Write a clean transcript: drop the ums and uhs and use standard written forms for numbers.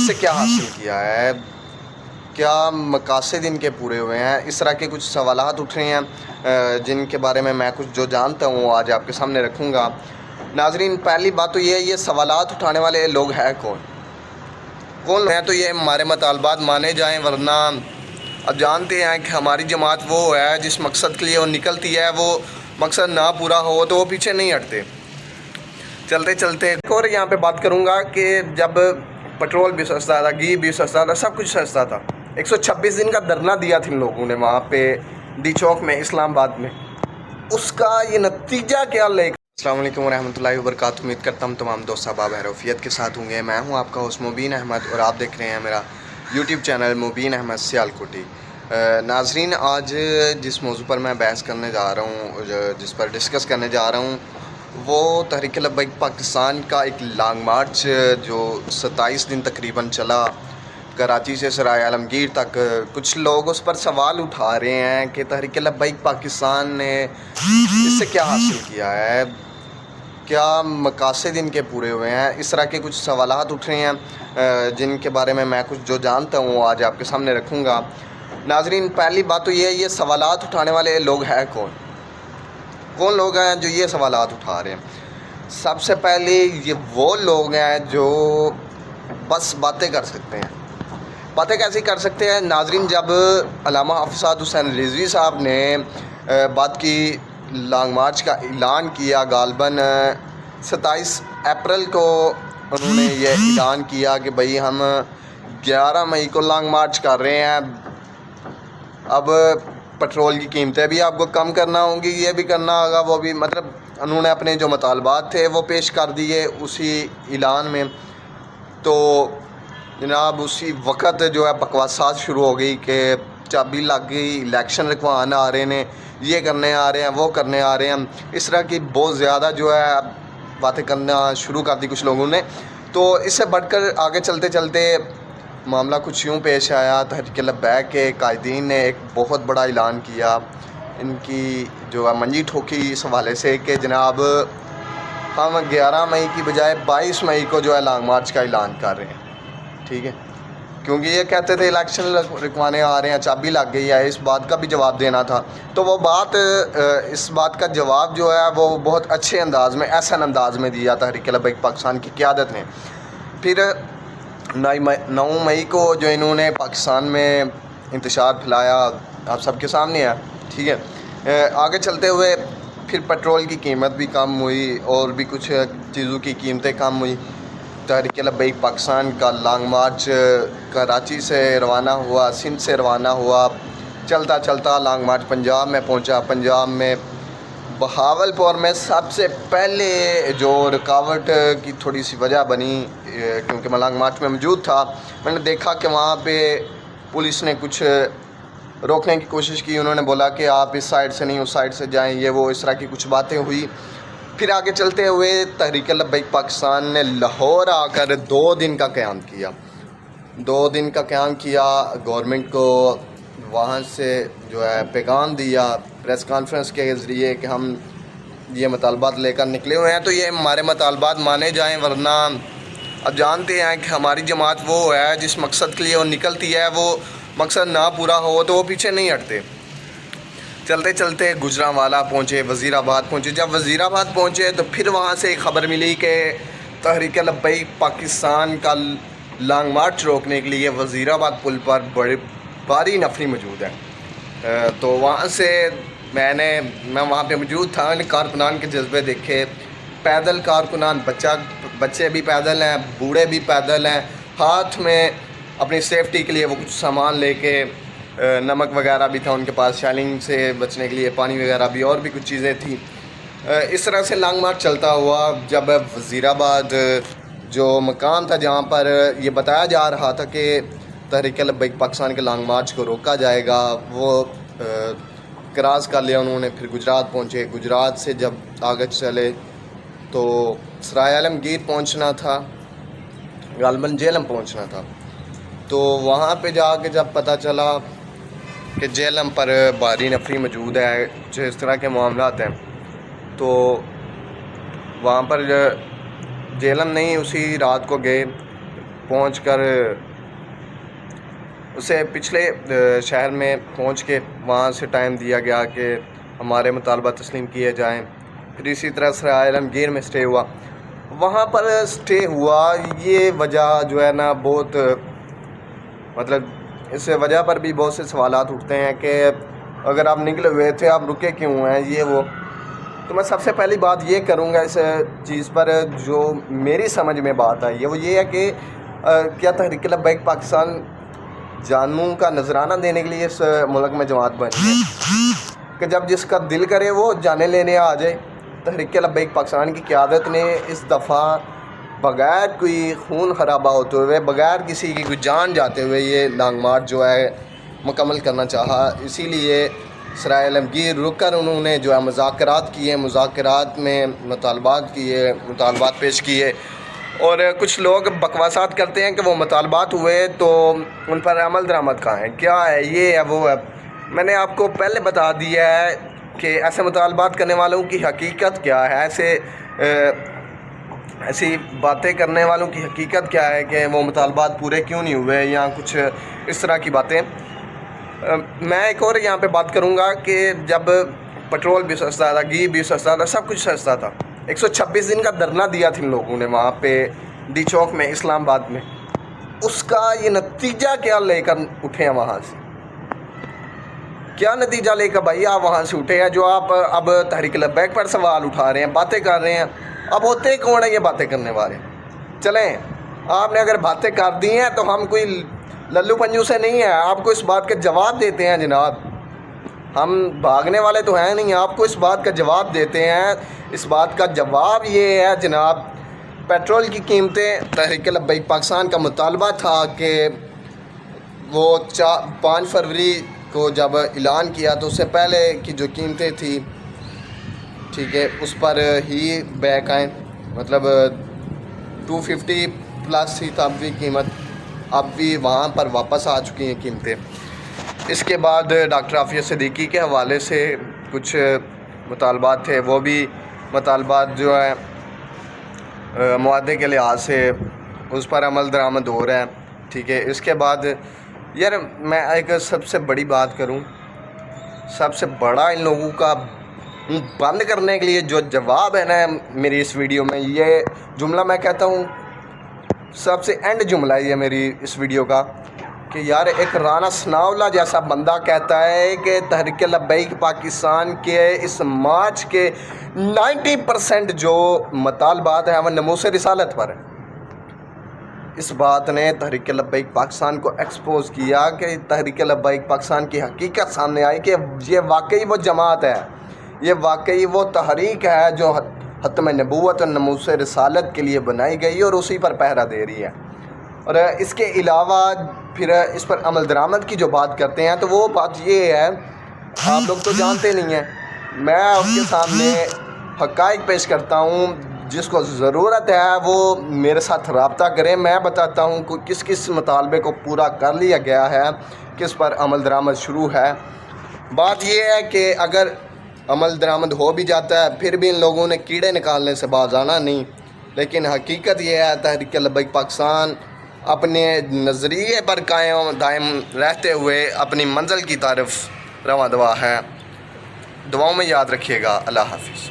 اس سے کیا حاصل کیا ہے، کیا مقاصد ان کے پورے ہوئے ہیں، اس طرح کے کچھ سوالات اٹھ رہے ہیں جن کے بارے میں کچھ جو جانتا ہوں آج آپ کے سامنے رکھوں گا۔ ناظرین، پہلی بات تو یہ سوالات اٹھانے والے لوگ ہیں کون ہیں؟ تو یہ ہمارے مطالبات مانے جائیں، ورنہ اب جانتے ہیں کہ ہماری جماعت وہ ہے جس مقصد کے لیے وہ نکلتی ہے، وہ مقصد نہ پورا ہو تو وہ پیچھے نہیں ہٹتے۔ چلتے اور یہاں پہ بات کروں گا کہ جب پیٹرول بھی سستا تھا، گھی بھی سستا تھا، سب کچھ سستا تھا، 126 دن کا دھرنا دیا تھا ان لوگوں نے وہاں پہ ڈی چوک میں، اسلام آباد میں، اس کا یہ نتیجہ کیا لے گا؟ السلام علیکم ورحمۃ اللہ وبرکاتہ۔ امید کرتا ہوں تمام دوست احباب حیروفیت کے ساتھ ہوں گے۔ میں ہوں آپ کا ہوسٹ مبین احمد اور آپ دیکھ رہے ہیں میرا یوٹیوب چینل مبین احمد سیالکوٹی۔ ناظرین، آج جس موضوع پر میں بحث کرنے جا رہا ہوں، جس پر ڈسکس کرنے جا رہا ہوں، وہ تحریک لبیک پاکستان کا ایک لانگ مارچ جو 27 دن تقریباً چلا، کراچی سے سرائے عالمگیر تک۔ کچھ لوگ اس پر سوال اٹھا رہے ہیں کہ تحریک لبیک پاکستان نے اس سے کیا حاصل کیا ہے، کیا مقاصد ان کے پورے ہوئے ہیں، اس طرح کے کچھ سوالات اٹھ رہے ہیں جن کے بارے میں کچھ جو جانتا ہوں آج آپ کے سامنے رکھوں گا۔ ناظرین، پہلی بات تو یہ سوالات اٹھانے والے لوگ ہیں کون لوگ ہیں جو یہ سوالات اٹھا رہے ہیں؟ سب سے پہلے یہ وہ لوگ ہیں جو بس باتیں کر سکتے ہیں۔ باتیں کیسی کر سکتے ہیں ناظرین؟ جب علامہ حافظ سعد حسین رضوی صاحب نے بات کی، لانگ مارچ کا اعلان کیا، غالباً 27 اپریل کو انہوں نے یہ اعلان کیا کہ بھئی ہم 11 مئی کو لانگ مارچ کر رہے ہیں، اب پیٹرول کی قیمتیں بھی آپ کو کم کرنا ہوں گی، یہ بھی کرنا ہوگا، وہ بھی، مطلب انہوں نے اپنے جو مطالبات تھے وہ پیش کر دیے اسی اعلان میں۔ تو جناب اسی وقت جو ہے بکواسات شروع ہو گئی کہ چابی لگ گئی، الیکشن رکھوان آ رہے ہیں، یہ کرنے آ رہے ہیں، وہ کرنے آ رہے ہیں، اس طرح کی بہت زیادہ جو ہے باتیں کرنا شروع کر دی کچھ لوگوں نے۔ تو اس سے بڑھ کر آگے چلتے معاملہ کچھ یوں پیش آیا، تحریک لبیک کے قائدین نے ایک بہت بڑا اعلان کیا، ان کی جو ہے منجی ٹھوکی اس حوالے سے کہ جناب ہم 11 مئی کی بجائے 22 مئی کو جو ہے لانگ مارچ کا اعلان کر رہے ہیں، ٹھیک ہے، کیونکہ یہ کہتے تھے الیکشن رکوانے آ رہے ہیں، چابی لگ گئی ہے، اس بات کا بھی جواب دینا تھا۔ تو وہ اس بات کا جواب جو ہے وہ بہت اچھے انداز میں، احسن انداز میں دیا تحریک لبیک پاکستان کی قیادت نے۔ پھر 9 مئی کو جو انہوں نے پاکستان میں انتشار پھیلایا، آپ سب کے سامنے ہے، ٹھیک ہے۔ آگے چلتے ہوئے پھر پیٹرول کی قیمت بھی کم ہوئی اور بھی کچھ چیزوں کی قیمتیں کم ہوئی۔ تحریک لبیک پاکستان کا لانگ مارچ کراچی سے روانہ ہوا، سندھ سے روانہ ہوا، چلتا لانگ مارچ پنجاب میں پہنچا۔ پنجاب میں بہاولپور میں سب سے پہلے جو رکاوٹ کی تھوڑی سی وجہ بنی، کیونکہ میں لانگ مارچ میں موجود تھا، میں نے دیکھا کہ وہاں پہ پولیس نے کچھ روکنے کی کوشش کی، انہوں نے بولا کہ آپ اس سائڈ سے نہیں اس سائڈ سے جائیں، یہ وہ، اس طرح کی کچھ باتیں ہوئی۔ پھر آگے چلتے ہوئے تحریک لبیک پاکستان نے لاہور آ کر 2 دن کا قیام کیا، 2 دن کا قیام کیا، گورنمنٹ کو وہاں سے جو ہے پیغام دیا پریس کانفرنس کے ذریعے کہ ہم یہ مطالبات لے کر نکلے ہوئے ہیں، تو یہ ہمارے مطالبات مانے جائیں، ورنہ اب جانتے ہیں کہ ہماری جماعت وہ ہے جس مقصد کے لیے وہ نکلتی ہے، وہ مقصد نہ پورا ہو تو وہ پیچھے نہیں ہٹتے۔ چلتے گجرانوالہ پہنچے، وزیر آباد پہنچے۔ جب وزیر آباد پہنچے تو پھر وہاں سے ایک خبر ملی کہ تحریک لبیک پاکستان کا لانگ مارچ روکنے کے لیے وزیر آباد پل پر بڑی بھاری نفری موجود ہے۔ تو وہاں سے میں وہاں پہ موجود تھا، کارکنان کے جذبے دیکھے، پیدل کارکنان، بچے بھی پیدل ہیں، بوڑھے بھی پیدل ہیں، ہاتھ میں اپنی سیفٹی کے لیے وہ کچھ سامان لے کے، نمک وغیرہ بھی تھا ان کے پاس شیلنگ سے بچنے کے لیے، پانی وغیرہ بھی، اور بھی کچھ چیزیں تھیں۔ اس طرح سے لانگ مارچ چلتا ہوا۔ جب وزیر آباد جو مقام تھا جہاں پر یہ بتایا جا رہا تھا کہ تحریک لبیک پاکستان کے لانگ مارچ کو روکا جائے گا، وہ کراس کر لیا انہوں نے۔ پھر گجرات پہنچے، گجرات سے جب آگے چلے تو سرائے عالمگیر پہنچنا تھا، غالباً جہلم پہنچنا تھا۔ تو وہاں پہ جا کے جب پتہ چلا کہ جہلم پر بھاری نفری موجود ہے، جو اس طرح کے معاملات ہیں، تو وہاں پر جہلم نہیں، اسی رات کو گئے پہنچ کر اسے پچھلے شہر میں پہنچ کے وہاں سے ٹائم دیا گیا کہ ہمارے مطالبات تسلیم کیے جائیں. پھر اسی طرح سرائے عالمگیر میں اسٹے ہوا. وہاں پر اسٹے ہوا، یہ وجہ جو ہے نا بہت مطلب اس وجہ پر بھی بہت سے سوالات اٹھتے ہیں کہ اگر آپ نکلے ہوئے تھے آپ رکے کیوں ہیں، یہ وہ. تو میں سب سے پہلی بات یہ کروں گا اس چیز پر جو میری سمجھ میں بات آئی ہے، وہ یہ ہے کہ کیا تحریک لبیک پاکستان جانوں کا نذرانہ دینے کے لیے اس ملک میں جماعت بنی ہے کہ جب جس کا دل کرے وہ جانے لینے آ جائے. تحریک لبیک پاکستان کی قیادت نے اس دفعہ بغیر کوئی خون خرابہ ہوتے ہوئے، بغیر کسی کی کوئی جان جاتے ہوئے یہ لانگ مارچ جو ہے مکمل کرنا چاہا. اسی لیے سرائے عالمگیر رک کر انہوں نے جو ہے مذاکرات کیے، مذاکرات میں مطالبات پیش کیے. اور کچھ لوگ بکواسات کرتے ہیں کہ وہ مطالبات ہوئے تو ان پر عمل درآمد کہاں ہے، کیا ہے، یہ ہے وہ ہے. میں نے آپ کو پہلے بتا دیا ہے کہ ایسے مطالبات کرنے والوں کی حقیقت کیا ہے، ایسی باتیں کرنے والوں کی حقیقت کیا ہے کہ وہ مطالبات پورے کیوں نہیں ہوئے یا کچھ اس طرح کی باتیں. میں ایک اور یہاں پہ بات کروں گا کہ جب پٹرول بھی سستا تھا، گھی بھی سستا تھا، سب کچھ سستا تھا. 126 دن کا دھرنا دیا تھا ان لوگوں نے وہاں پہ ڈی چوک میں، اسلام آباد میں. اس کا یہ نتیجہ کیا لے کر اٹھے ہیں وہاں سے، کیا نتیجہ لے کر بھائی آپ وہاں سے اٹھے ہیں جو آپ اب تحریک لبیک پر سوال اٹھا رہے ہیں، باتیں کر رہے ہیں. اب ہوتے کون ہیں یہ باتیں کرنے والے؟ چلیں، آپ نے اگر باتیں کر دی ہیں تو ہم کوئی للو پنجو سے نہیں ہیں، آپ کو اس بات کا جواب دیتے ہیں جناب. ہم بھاگنے والے تو ہیں نہیں، آپ کو اس بات کا جواب دیتے ہیں. اس بات کا جواب یہ ہے جناب، پیٹرول کی قیمتیں، تحریک لبیک پاکستان کا مطالبہ تھا کہ وہ 5 فروری کو جب اعلان کیا تو اس سے پہلے کی جو قیمتیں تھیں، ٹھیک ہے، اس پر ہی بیک آئیں. مطلب 250 پلس تھی تب بھی قیمت، اب بھی وہاں پر واپس آ چکی ہیں قیمتیں. اس کے بعد ڈاکٹر عافیہ صدیقی کے حوالے سے کچھ مطالبات تھے، وہ بھی مطالبات جو ہے معاہدے کے لحاظ سے اس پر عمل درآمد ہو رہا ہے. ٹھیک ہے. اس کے بعد یار میں ایک سب سے بڑی بات کروں، سب سے بڑا ان لوگوں کا بند کرنے کے لیے جو جواب ہے نا میری اس ویڈیو میں، یہ جملہ میں کہتا ہوں سب سے اینڈ جملہ ہے یہ میری اس ویڈیو کا، کہ یار ایک رانا ثناءاللہ جیسا بندہ کہتا ہے کہ تحریک لبیک پاکستان کے اس مارچ کے 90% جو مطالبات ہیں وہ ناموس رسالت پر ہیں. اس بات نے تحریک لبیک پاکستان کو ایکسپوز کیا کہ تحریک لبیک پاکستان کی حقیقت سامنے آئی کہ یہ واقعی وہ جماعت ہے، یہ واقعی وہ تحریک ہے جو ختم نبوت اور ناموس رسالت کے لیے بنائی گئی اور اسی پر پہرا دے رہی ہے. اور اس کے علاوہ پھر اس پر عمل درآمد کی جو بات کرتے ہیں تو وہ بات یہ ہے، آپ لوگ تو جانتے نہیں ہیں، میں آپ کے سامنے حقائق پیش کرتا ہوں. جس کو ضرورت ہے وہ میرے ساتھ رابطہ کریں، میں بتاتا ہوں کہ کس کس مطالبے کو پورا کر لیا گیا ہے، کس پر عمل درآمد شروع ہے. بات یہ ہے کہ اگر عمل درآمد ہو بھی جاتا ہے پھر بھی ان لوگوں نے کیڑے نکالنے سے باز آنا نہیں. لیکن حقیقت یہ ہے تحریک لبیک پاکستان اپنے نظریے پر قائم دائم رہتے ہوئے اپنی منزل کی طرف رواں دوا ہے. دعاؤں میں یاد رکھیے گا. اللہ حافظ.